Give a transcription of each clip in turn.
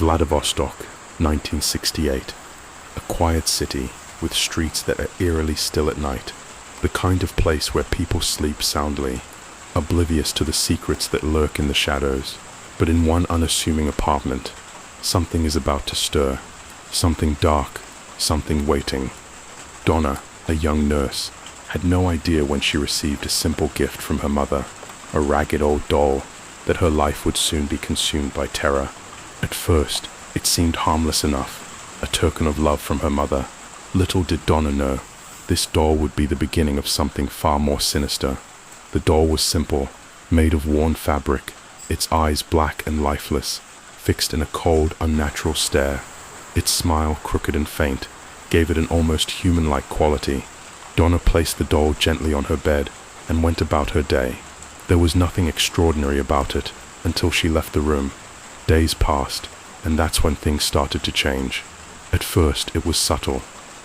Vladivostok, 1968. A quiet city with streets that are eerily still at night. The kind of place where people sleep soundly, oblivious to the secrets that lurk in the shadows. But in one unassuming apartment, something is about to stir. Something dark, something waiting. Donna, a young nurse, had no idea when she received a simple gift from her mother, a ragged old doll, that her life would soon be consumed by terror. At first, it seemed harmless enough, a token of love from her mother. Little did Donna know, this doll would be the beginning of something far more sinister. The doll was simple, made of worn fabric, its eyes black and lifeless, fixed in a cold, unnatural stare. Its smile, crooked and faint, gave it an almost human-like quality. Donna placed the doll gently on her bed and went about her day. There was nothing extraordinary about it until she left the room. Days passed, and that's when things started to change. At first, it was subtle.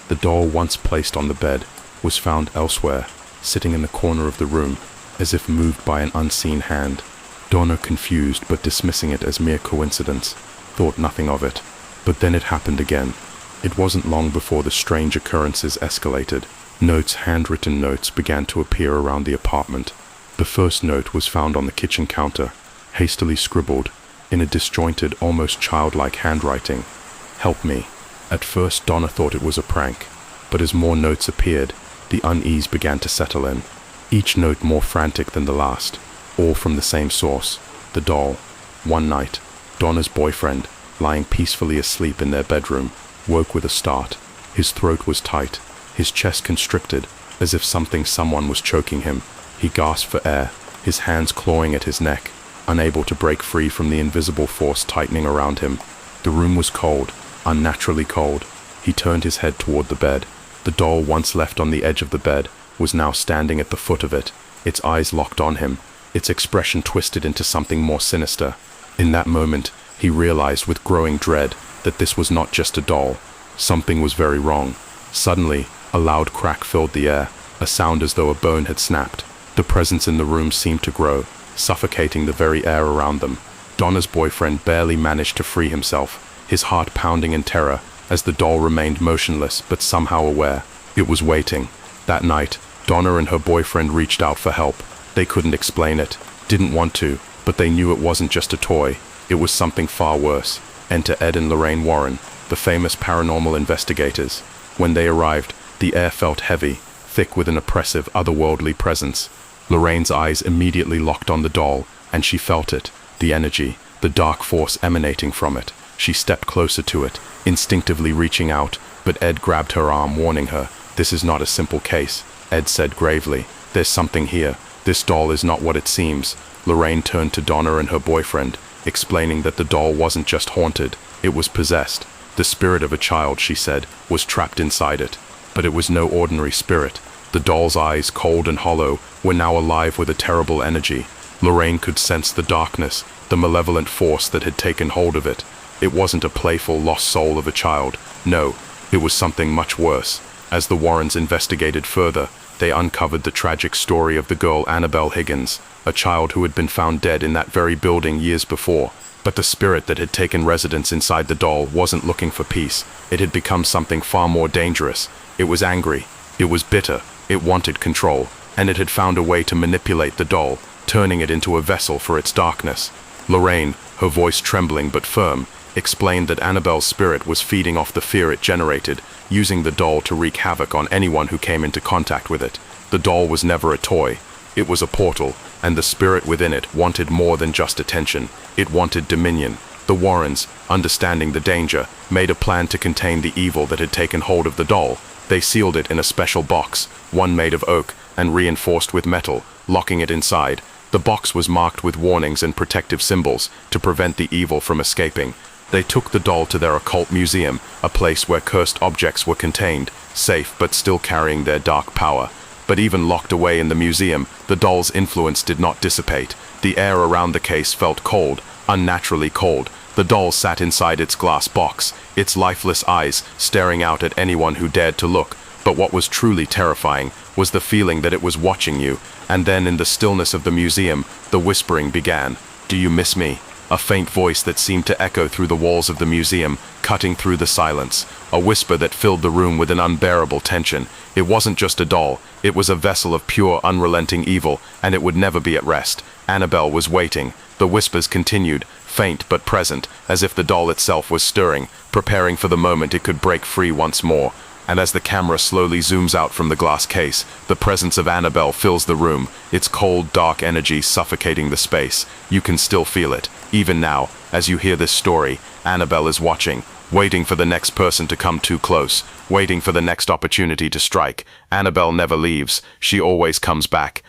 The doll once placed on the bed was found elsewhere, sitting in the corner of the room, as if moved by an unseen hand. Donna, confused but dismissing it as mere coincidence, thought nothing of it. But then it happened again. It wasn't long before the strange occurrences escalated. Notes, handwritten notes, began to appear around the apartment. The first note was found on the kitchen counter, hastily scribbled, in a disjointed, almost childlike handwriting. "Help me." At first, Donna thought it was a prank, but as more notes appeared, the unease began to settle in. Each note more frantic than the last, all from the same source, the doll. One night, Donna's boyfriend, lying peacefully asleep in their bedroom, woke with a start. His throat was tight, his chest constricted, as if someone was choking him. He gasped for air, his hands clawing at his neck, unable to break free from the invisible force tightening around him. The room was cold, unnaturally cold. He turned his head toward the bed. The doll, once left on the edge of the bed, was now standing at the foot of it, its eyes locked on him, its expression twisted into something more sinister. In that moment, he realized with growing dread that this was not just a doll. Something was very wrong. Suddenly, a loud crack filled the air, a sound as though a bone had snapped. The presence in the room seemed to grow, suffocating the very air around them. Donna's boyfriend barely managed to free himself, his heart pounding in terror as the doll remained motionless but somehow aware. It was waiting. That night, Donna and her boyfriend reached out for help. They couldn't explain it, didn't want to, but they knew it wasn't just a toy. It was something far worse. Enter Ed and Lorraine Warren, the famous paranormal investigators. When they arrived, the air felt heavy, thick with an oppressive, otherworldly presence. Lorraine's eyes immediately locked on the doll, and she felt it, the energy, the dark force emanating from it. She stepped closer to it, instinctively reaching out, but Ed grabbed her arm, warning her. "This is not a simple case," Ed said gravely. "There's something here. This doll is not what it seems." Lorraine turned to Donna and her boyfriend, explaining that the doll wasn't just haunted, it was possessed. The spirit of a child, she said, was trapped inside it. But it was no ordinary spirit. The doll's eyes, cold and hollow, were now alive with a terrible energy. Lorraine could sense the darkness, the malevolent force that had taken hold of it. It wasn't a playful, lost soul of a child. No, it was something much worse. As the Warrens investigated further, they uncovered the tragic story of the girl Annabelle Higgins, a child who had been found dead in that very building years before. But the spirit that had taken residence inside the doll wasn't looking for peace. It had become something far more dangerous. It was angry. It was bitter. It wanted control. And it had found a way to manipulate the doll, turning it into a vessel for its darkness. Lorraine, her voice trembling but firm, explained that Annabelle's spirit was feeding off the fear it generated, using the doll to wreak havoc on anyone who came into contact with it. The doll was never a toy. It was a portal, and the spirit within it wanted more than just attention. It wanted dominion. The Warrens, understanding the danger, made a plan to contain the evil that had taken hold of the doll. They sealed it in a special box, one made of oak and reinforced with metal, locking it inside. The box was marked with warnings and protective symbols to prevent the evil from escaping. They took the doll to their occult museum, a place where cursed objects were contained, safe but still carrying their dark power. But even locked away in the museum, the doll's influence did not dissipate. The air around the case felt cold, unnaturally cold. The doll sat inside its glass box, its lifeless eyes staring out at anyone who dared to look. But what was truly terrifying was the feeling that it was watching you. And then in the stillness of the museum, the whispering began. "Do you miss me? a faint voice that seemed to echo through the walls of the museum, cutting through the silence, a whisper that filled the room with an unbearable tension. It wasn't just a doll, it was a vessel of pure, unrelenting evil, and it would never be at rest. Annabelle was waiting. The whispers continued, faint but present, as if the doll itself was stirring, preparing for the moment it could break free once more. And as the camera slowly zooms out from the glass case, the presence of Annabelle fills the room, its cold, dark energy suffocating the space. You can still feel it. Even now, as you hear this story, Annabelle is watching, waiting for the next person to come too close, waiting for the next opportunity to strike. Annabelle never leaves. She always comes back,